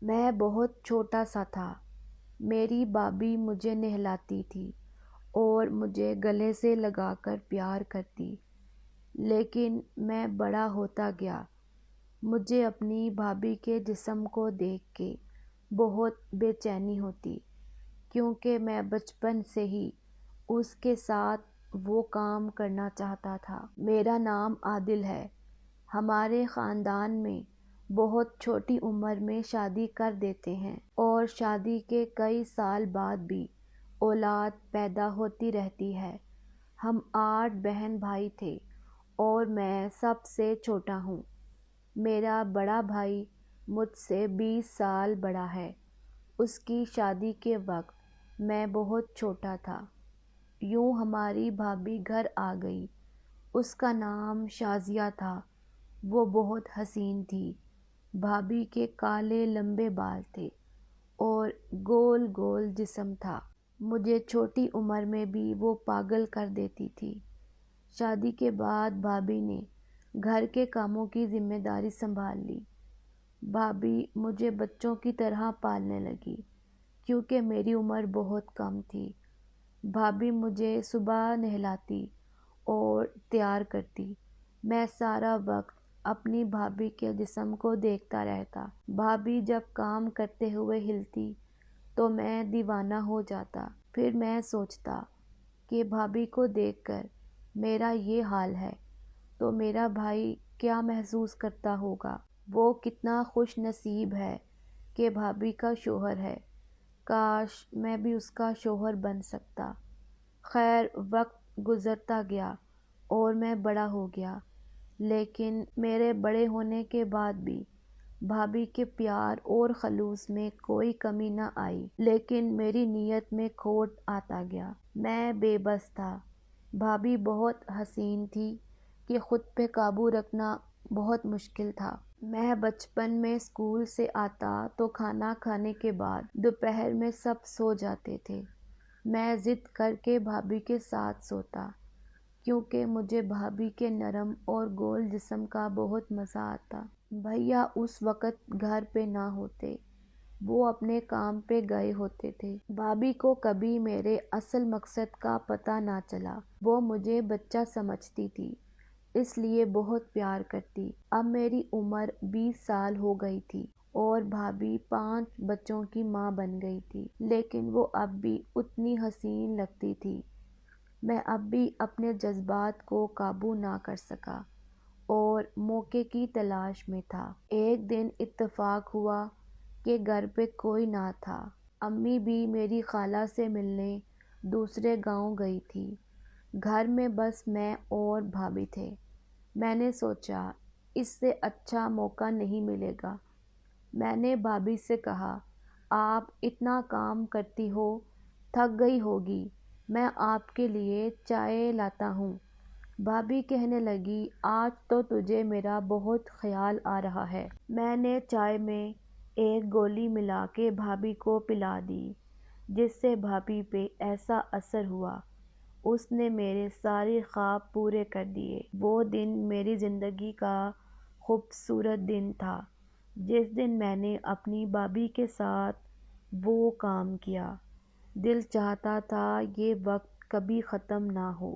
میں بہت چھوٹا سا تھا۔ میری بھابھی مجھے نہلاتی تھی اور مجھے گلے سے لگا کر پیار کرتی، لیکن میں بڑا ہوتا گیا۔ مجھے اپنی بھابھی کے جسم کو دیکھ کے بہت بے چینی ہوتی، کیونکہ میں بچپن سے ہی اس کے ساتھ وہ کام کرنا چاہتا تھا۔ میرا نام عادل ہے۔ ہمارے خاندان میں بہت چھوٹی عمر میں شادی کر دیتے ہیں اور شادی کے کئی سال بعد بھی اولاد پیدا ہوتی رہتی ہے۔ ہم 8 بہن بھائی تھے اور میں سب سے چھوٹا ہوں۔ میرا بڑا بھائی مجھ سے 20 سال بڑا ہے۔ اس کی شادی کے وقت میں بہت چھوٹا تھا۔ یوں ہماری بھابھی گھر آ گئی۔ اس کا نام شازیہ تھا۔ وہ بہت حسین تھی۔ بھابھی کے کالے لمبے بال تھے اور گول گول جسم تھا۔ مجھے چھوٹی عمر میں بھی وہ پاگل کر دیتی تھی۔ شادی کے بعد بھابھی نے گھر کے کاموں کی ذمہ داری سنبھال لی۔ بھابھی مجھے بچوں کی طرح پالنے لگی، کیونکہ میری عمر بہت کم تھی۔ بھابھی مجھے صبح نہلاتی اور تیار کرتی۔ میں سارا وقت اپنی بھابھی کے جسم کو دیکھتا رہتا۔ بھابھی جب کام کرتے ہوئے ہلتی تو میں دیوانہ ہو جاتا۔ پھر میں سوچتا کہ بھابھی کو دیکھ کر میرا یہ حال ہے تو میرا بھائی کیا محسوس کرتا ہوگا۔ وہ کتنا خوش نصیب ہے کہ بھابھی کا شوہر ہے۔ کاش میں بھی اس کا شوہر بن سکتا۔ خیر، وقت گزرتا گیا اور میں بڑا ہو گیا، لیکن میرے بڑے ہونے کے بعد بھی بھابھی کے پیار اور خلوص میں کوئی کمی نہ آئی، لیکن میری نیت میں کھوٹ آتا گیا۔ میں بے بس تھا۔ بھابھی بہت حسین تھی کہ خود پہ قابو رکھنا بہت مشکل تھا۔ میں بچپن میں اسکول سے آتا تو کھانا کھانے کے بعد دوپہر میں سب سو جاتے تھے۔ میں ضد کر کے بھابھی کے ساتھ سوتا، کیونکہ مجھے بھابھی کے نرم اور گول جسم کا بہت مزہ آتا۔ بھیا اس وقت گھر پہ نہ ہوتے، وہ اپنے کام پہ گئے ہوتے تھے۔ بھابھی کو کبھی میرے اصل مقصد کا پتہ نہ چلا۔ وہ مجھے بچہ سمجھتی تھی، اس لیے بہت پیار کرتی۔ اب میری عمر 20 سال ہو گئی تھی اور بھابھی 5 بچوں کی ماں بن گئی تھی، لیکن وہ اب بھی اتنی حسین لگتی تھی۔ میں اب بھی اپنے جذبات کو قابو نہ کر سکا اور موقع کی تلاش میں تھا۔ ایک دن اتفاق ہوا کہ گھر پہ کوئی نہ تھا۔ امی بھی میری خالہ سے ملنے دوسرے گاؤں گئی تھی۔ گھر میں بس میں اور بھابھی تھے۔ میں نے سوچا اس سے اچھا موقع نہیں ملے گا۔ میں نے بھابھی سے کہا، آپ اتنا کام کرتی ہو، تھک گئی ہوگی، میں آپ کے لیے چائے لاتا ہوں۔ بھابھی کہنے لگی، آج تو تجھے میرا بہت خیال آ رہا ہے۔ میں نے چائے میں ایک گولی ملا کے بھابھی کو پلا دی، جس سے بھابھی پہ ایسا اثر ہوا اس نے میرے سارے خواب پورے کر دیے۔ وہ دن میری زندگی کا خوبصورت دن تھا، جس دن میں نے اپنی بھابھی کے ساتھ وہ کام کیا۔ دل چاہتا تھا یہ وقت کبھی ختم نہ ہو۔